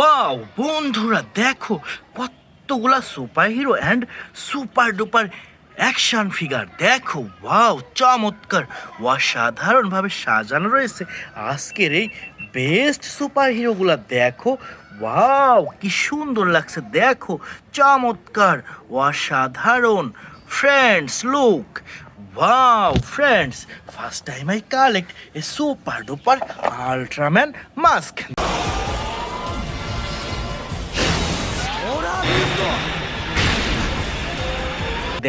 Wow বন্ধুরা, দেখো কতগুলা super hero and super duper action figure. দেখো ওয়াও, চমৎকার অসাধারণভাবে সাজানো রয়েছে আজকের এই বেস্ট সুপার হিরোগুলা। দেখো ওয়াও, কি সুন্দর লাগছে, দেখো চমৎকার অসাধারণ। Friends look, wow friends, first time I collect a super duper Ultraman mask.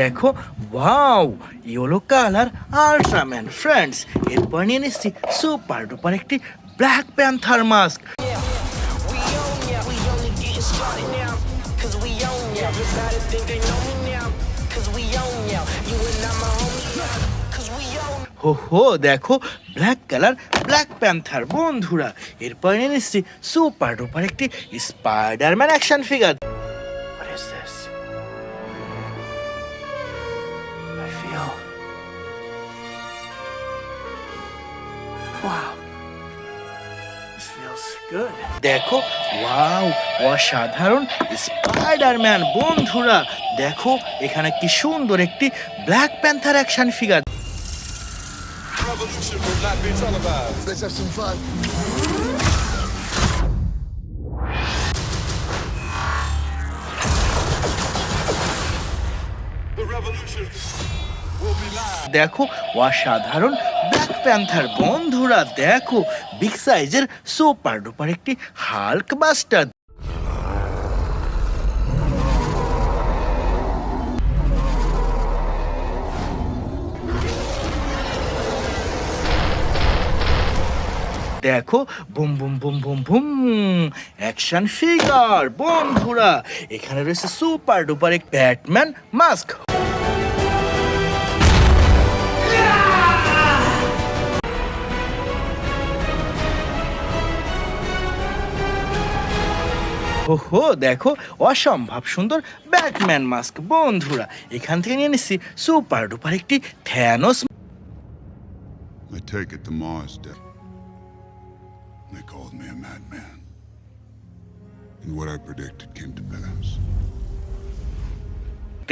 দেখো ওয়াও, ইয়েলো কালার আল্ট্রাম্যান। ফ্রেন্ডস, এরপর নিয়ে নিচ্ছি সুপার ডুপার একটি ব্ল্যাক প্যান্থার মাস্ক। হো দেখো ব্ল্যাক কালার ব্ল্যাক প্যান্থার বন্ধুরা। এরপর নিয়ে নিচ্ছি সুপার ডুপার একটি Spiderman action figure. What is this? I feel wow. This feels good. দেখো ওয়াও, অসাধারণ স্পাইডারম্যান বন্ধুরা। দেখো এখানে কি সুন্দর একটি black panther action figure. Revolution will not be televised. Let's have some fun. The revolution will be live. দেখো অসাধারণ ব্ল্যাক প্যান্থার বন্ধুরা। দেখো বিগ সাইজের সুপার ডুপার একটি হাল্ক বাস্টার। দেখো boom boom boom boom boom action figure বন্ধুরা। এখানে রয়েছে সুপার ডুপার এক ব্যাটম্যান মাস্ক। হো দেখো অসম্ভব সুন্দর ব্যাটম্যান মাস্ক বন্ধুরা। এখান থেকে নিয়ে নিচ্ছি সুপার ডুপার একটি Thanos. I take it the Mars death. They called me a madman. And what I predicted came to pass.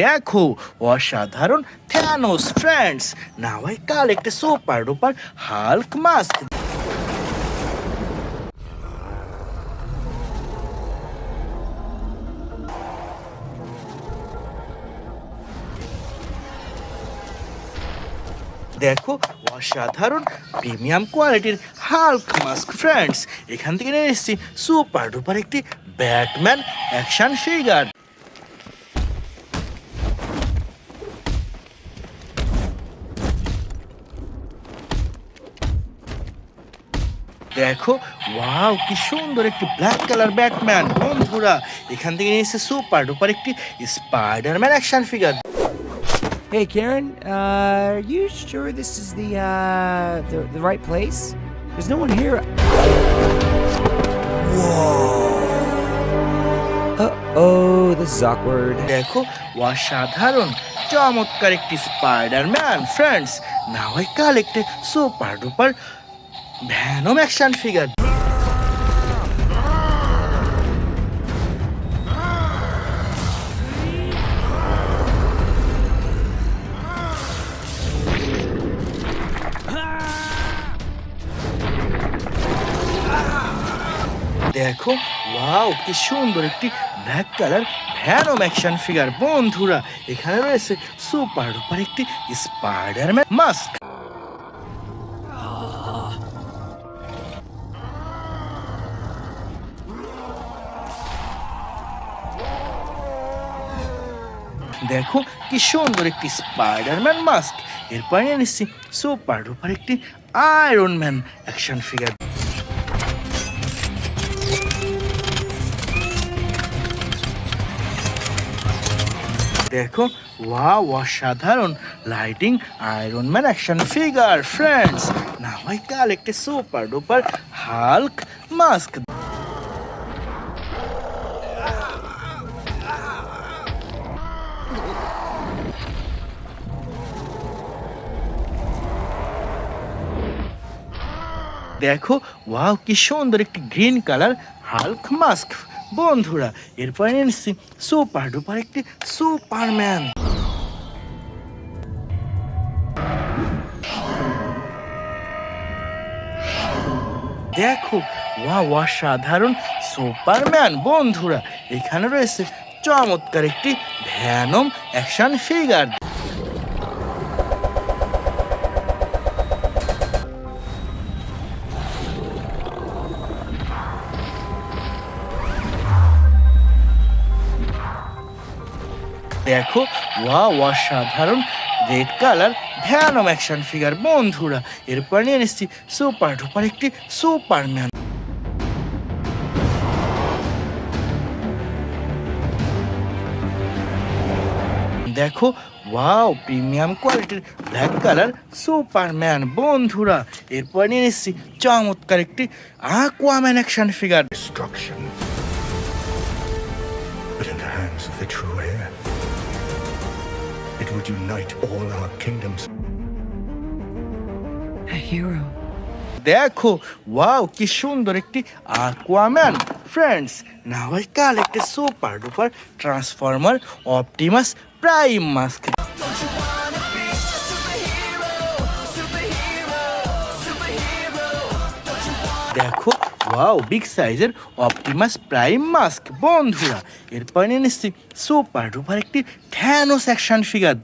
দেখো অসাধারণ Thanos. Friends, now I collect a super duper Hulk mask. দেখো অসাধারণ premium কোয়ালিটির Hulk mask. Friends, এখান থেকে নিয়ে এসেছি super duper একটি ব্যাটম্যান অ্যাকশন ফিগার। দেখো ওয়াও, কি সুন্দর একটি ব্ল্যাক কালার ব্যাটম্যান বন্ধুরা। এখান থেকে নিয়ে এসেছি সুপার ডুপার একটি Spiderman action figure. Hey Karen, are you sure this is the right place? There's no one here. Uh-oh, this is awkward. দেখো অসাধারণ চমৎকার একটি Spiderman. Friends, now I collect a super duper Venom action figure. দেখো wow, কি সুন্দর একটি black colour Venom action figure বন্ধুরা। এখানে রয়েছে সুপার ডুপার একটি স্পাইডারম্যান মাস্ক। দেখো কি সুন্দর একটি স্পাইডারম্যান মাস্ক। এরপর নিয়ে নিচ্ছি সুপার ডুপার একটি আয়রন ম্যান অ্যাকশন ফিগার। দেখো ওয়াও, অসাধারণ lighting iron Man action figure. Friends, now I collect a super duper Hulk mask. দেখো ওয়াও, কি সুন্দর একটি গ্রিন কালার হাল্ক মাস্ক। বন্ধুরা। এরপরে নিয়ে নিচ্ছি সুপার ডুপার একটি সুপারম্যান। দেখো ওয়াও, অসাধারণ সুপারম্যান। বন্ধুরা এখানে রয়েছে চমৎকার একটি ভ্যানম অ্যাকশন ফিগার। দেখো ওয়াও, অসাধারণ red colour Venom action figure. বন্ধুরা এরপর নিয়ে নিচ্ছি সুপার ডুপার একটি সুপারম্যান। দেখো ওয়াও, প্রিমিয়াম কোয়ালিটির ব্ল্যাক কালার সুপারম্যান। বন্ধুরা এরপর নিয়ে নিচ্ছি চমৎকার একটি Aquaman action figure. Destruction, but in the hands of the true heir. It would unite all our kingdoms. A hero. দেখো ওয়াও, কি সুন্দর একটি Aquaman. Friends, now I collect a super duper transformer Optimus Prime mask. দেখো wow, big সাইজের Optimus Prime mask. বন্ধুরা এরপর নিয়ে নিচ্ছি সুপার ডুপার একটি থ্যানোস অ্যাকশন ফিগার।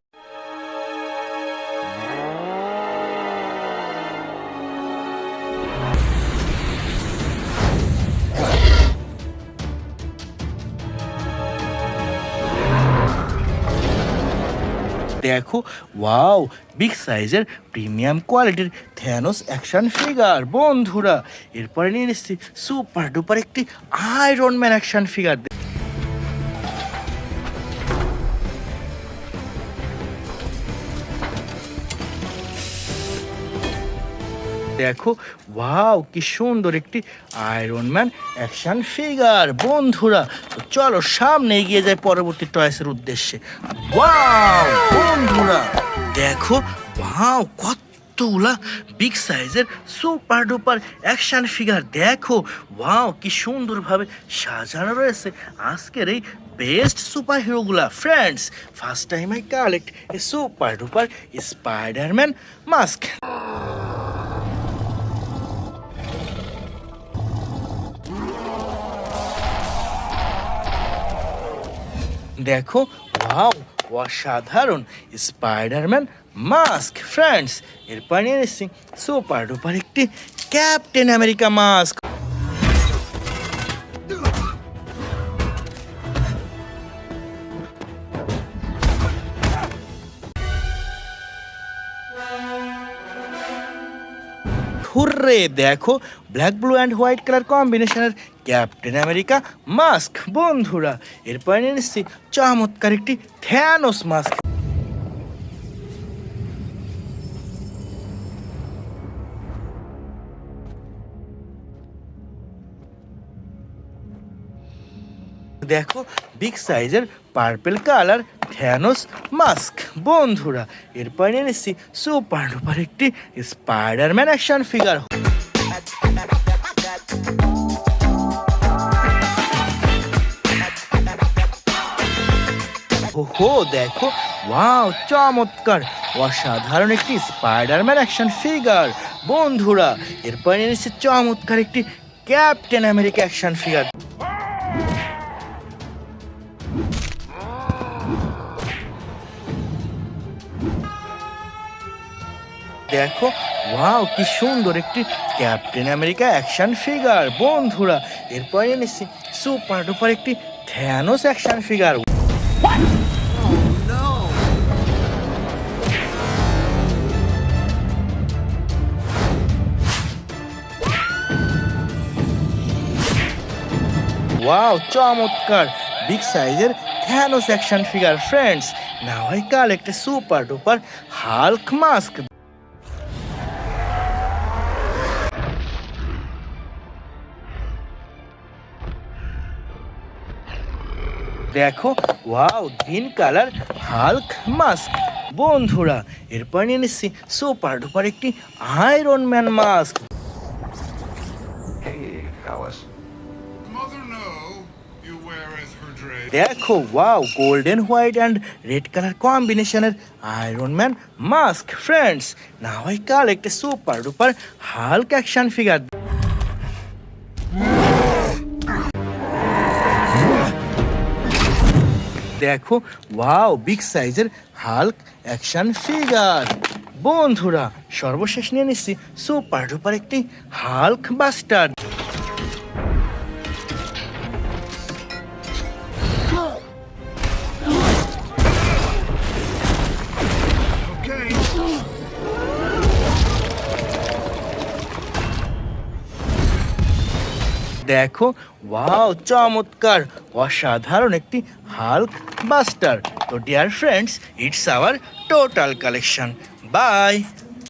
দেখো ওয়াও, বিগ সাইজের প্রিমিয়াম কোয়ালিটির থ্যানোস অ্যাকশন ফিগার। বন্ধুরা এরপরে নিয়ে নিচ্ছি সুপার ডুপার একটি আয়রন ম্যান অ্যাকশন ফিগার। দেখো ওয়াও, কি সুন্দর একটি আয়রন ম্যান অ্যাকশন ফিগার। বন্ধুরা তো চলো সামনে এগিয়ে যাই পরবর্তী টয়েসের উদ্দেশ্যে। ওয়াও বন্ধুরা, দেখো ওয়াও, কতগুলা বিগ সাইজের সুপার ডুপার অ্যাকশন ফিগার। দেখো ওয়াও, কি সুন্দরভাবে সাজানো রয়েছে আজকের এই বেস্ট সুপার হিরোগুলা। Friends, first time I collect a super duper Spiderman mask. দেখো ওয়াও, অসাধারণ স্পাইডারম্যান মাস্ক। ফ্রেন্ডস এরপর নিয়ে এসেছি সুপার ডুপার একটি ক্যাপ্টেন আমেরিকা মাস্ক। হুররে, দেখো black blue and white colour কম্বিনেশনের ক্যাপ্টেন আমেরিকা মাস্ক। বন্ধুরা এরপর নিয়ে নিচ্ছি চমৎকার একটি থ্যানোস মাস্ক। দেখো বিগ সাইজের পার্পল কালার থ্যানোস মাস্ক। বন্ধুরা এরপর নিয়ে নিচ্ছি সুপার ডুপার একটি স্পাইডারম্যান অ্যাকশন ফিগার। ওহো, দেখো ওয়াও, চমৎকার অসাধারণ একটি স্পাইডারম্যান অ্যাকশন ফিগার। বন্ধুরা এরপর নিয়ে নিচ্ছি চমৎকার একটি ক্যাপ্টেন আমেরিকা অ্যাকশন ফিগার। দেখো ওয়াও, কি সুন্দর একটি ক্যাপ্টেন আমেরিকা অ্যাকশন ফিগার। বন্ধুরা এরপর এনেছি সুপার ডুপার একটি থ্যানোস অ্যাকশন ফিগার। ওয়াও, চমৎকার বিগ সাইজের Thanos action figure. Friends, now I collect a super duper Hulk mask. দেখো wow, green colour Hulk mask. বন্ধুরা এরপর নিয়ে নিচ্ছি সুপার ডুপার একটি Iron Man mask. Hey, fellas. Mother, no. You wear as her dress. দেখো wow golden white and red colour কম্বিনেশনের Iron Man mask friends now I collect a super duper Hulk action figure দেখো wow big সাইজের Hulk action figure বন্ধুরা সর্বশেষ নিয়ে নিচ্ছি super duper একটি Hulkbuster Okay. দেখো ওয়াও চমৎকার অসাধারণ একটি হাল্ক বাস্টার তো dear friends it's our total collection by